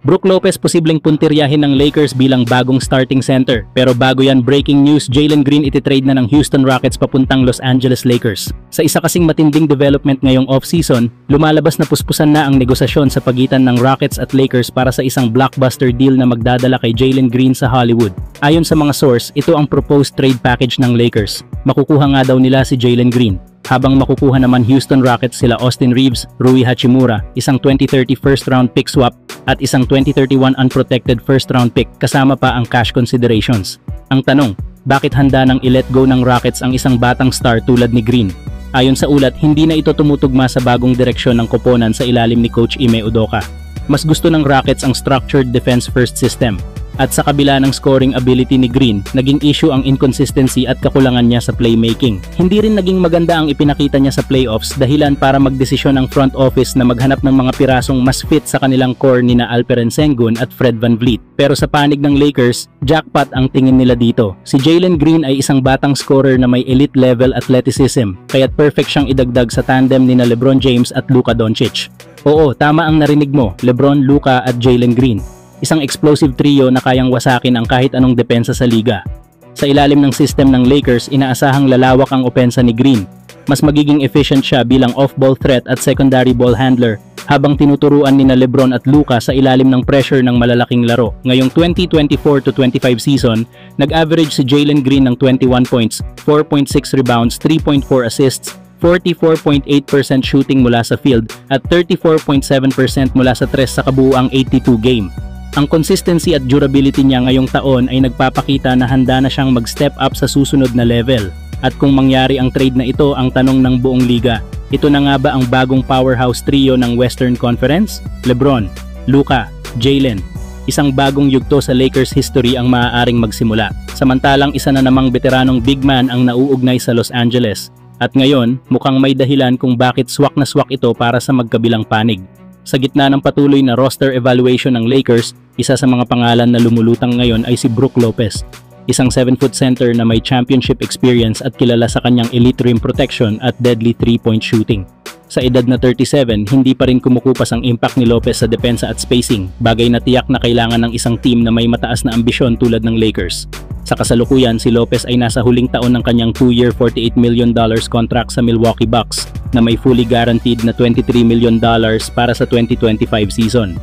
Brook Lopez posibleng puntiryahin ng Lakers bilang bagong starting center. Pero bago yan, breaking news, Jalen Green ititrade na ng Houston Rockets papuntang Los Angeles Lakers. Sa isa kasing matinding development ngayong off-season, lumalabas na puspusan na ang negosasyon sa pagitan ng Rockets at Lakers para sa isang blockbuster deal na magdadala kay Jalen Green sa Hollywood. Ayon sa mga source, ito ang proposed trade package ng Lakers. Makukuha nga daw nila si Jalen Green. Habang makukuha naman Houston Rockets sila Austin Reeves, Rui Hachimura, isang 2030 first round pick swap at isang 2031 unprotected first round pick kasama pa ang cash considerations. Ang tanong, bakit handa nang i-let go ng Rockets ang isang batang star tulad ni Green? Ayon sa ulat, hindi na ito tumutugma sa bagong direksyon ng koponan sa ilalim ni Coach Ime Udoka. Mas gusto ng Rockets ang structured defense first system. At sa kabila ng scoring ability ni Green, naging issue ang inconsistency at kakulangan niya sa playmaking. Hindi rin naging maganda ang ipinakita niya sa playoffs, dahilan para magdesisyon ang front office na maghanap ng mga pirasong mas fit sa kanilang core ni na Alperen Sengun at Fred VanVleet. Pero sa panig ng Lakers, jackpot ang tingin nila dito. Si Jalen Green ay isang batang scorer na may elite level athleticism, kaya't perfect siyang idagdag sa tandem ni na LeBron James at Luka Doncic. Oo, tama ang narinig mo, LeBron, Luka at Jalen Green. Isang explosive trio na kayang wasakin ang kahit anong depensa sa liga. Sa ilalim ng system ng Lakers, inaasahang lalawak ang opensa ni Green. Mas magiging efficient siya bilang off-ball threat at secondary ball handler habang tinuturuan ni na LeBron at Luka sa ilalim ng pressure ng malalaking laro. Ngayong 2024-25 season, nag-average si Jalen Green ng 21 points, 4.6 rebounds, 3.4 assists, 44.8% shooting mula sa field at 34.7% mula sa 3 sa kabuuang 82 game. Ang consistency at durability niya ngayong taon ay nagpapakita na handa na siyang mag-step up sa susunod na level. At kung mangyari ang trade na ito, ang tanong ng buong liga, ito na nga ba ang bagong powerhouse trio ng Western Conference? LeBron, Luka, Jalen. Isang bagong yugto sa Lakers history ang maaaring magsimula. Samantalang isa na namang veteranong big man ang nauugnay sa Los Angeles. At ngayon, mukhang may dahilan kung bakit swak na swak ito para sa magkabilang panig. Sa gitna ng patuloy na roster evaluation ng Lakers, isa sa mga pangalan na lumulutang ngayon ay si Brook Lopez. Isang 7-foot center na may championship experience at kilala sa kanyang elite rim protection at deadly 3-point shooting. Sa edad na 37, hindi pa rin kumukupas ang impact ni Lopez sa depensa at spacing, bagay na tiyak na kailangan ng isang team na may mataas na ambisyon tulad ng Lakers. Sa kasalukuyan, si Lopez ay nasa huling taon ng kanyang 2-year $48 million contract sa Milwaukee Bucks na may fully guaranteed na $23 million para sa 2025 season.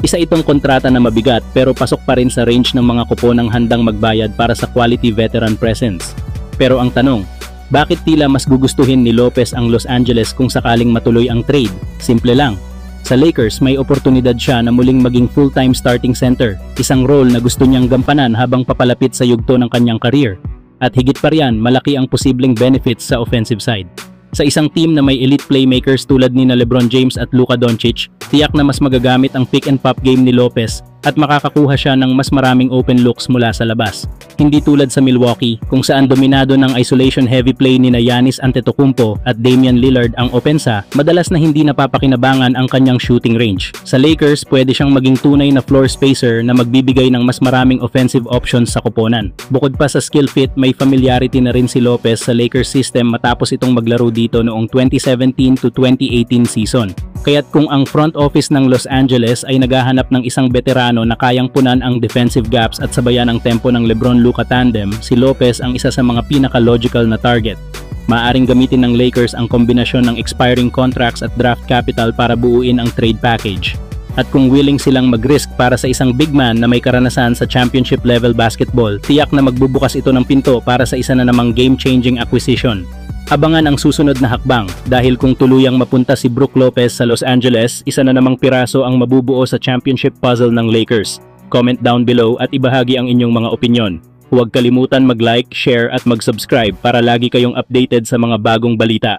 Isa itong kontrata na mabigat pero pasok pa rin sa range ng mga kuponang handang magbayad para sa quality veteran presence. Pero ang tanong, bakit tila mas gugustuhin ni Lopez ang Los Angeles kung sakaling matuloy ang trade? Simple lang. Sa Lakers, may oportunidad siya na muling maging full-time starting center, isang role na gusto niyang gampanan habang papalapit sa yugto ng kanyang career. At higit pa riyan, malaki ang posibleng benefits sa offensive side. Sa isang team na may elite playmakers tulad ni na LeBron James at Luka Doncic, tiyak na mas magagamit ang pick and pop game ni Lopez at makakakuha siya ng mas maraming open looks mula sa labas. Hindi tulad sa Milwaukee kung saan dominado ng isolation heavy play ni na Giannis Antetokounmpo at Damian Lillard ang opensa, madalas na hindi napapakinabangan ang kanyang shooting range. Sa Lakers, pwede siyang maging tunay na floor spacer na magbibigay ng mas maraming offensive options sa koponan. Bukod pa sa skill fit, may familiarity na rin si Lopez sa Lakers system matapos itong maglaro dito noong 2017 to 2018 season. Kaya't kung ang front office ng Los Angeles ay naghahanap ng isang veterano na kayang punan ang defensive gaps at sabayan ang tempo ng LeBron-Luka tandem, si Lopez ang isa sa mga pinaka-logical na target. Maaring gamitin ng Lakers ang kombinasyon ng expiring contracts at draft capital para buuin ang trade package. At kung willing silang mag-risk para sa isang big man na may karanasan sa championship level basketball, tiyak na magbubukas ito ng pinto para sa isa na namang game-changing acquisition. Abangan ang susunod na hakbang dahil kung tuluyang mapunta si Brook Lopez sa Los Angeles, isa na namang piraso ang mabubuo sa championship puzzle ng Lakers. Comment down below at ibahagi ang inyong mga opinyon. Huwag kalimutan mag-like, share at mag-subscribe para lagi kayong updated sa mga bagong balita.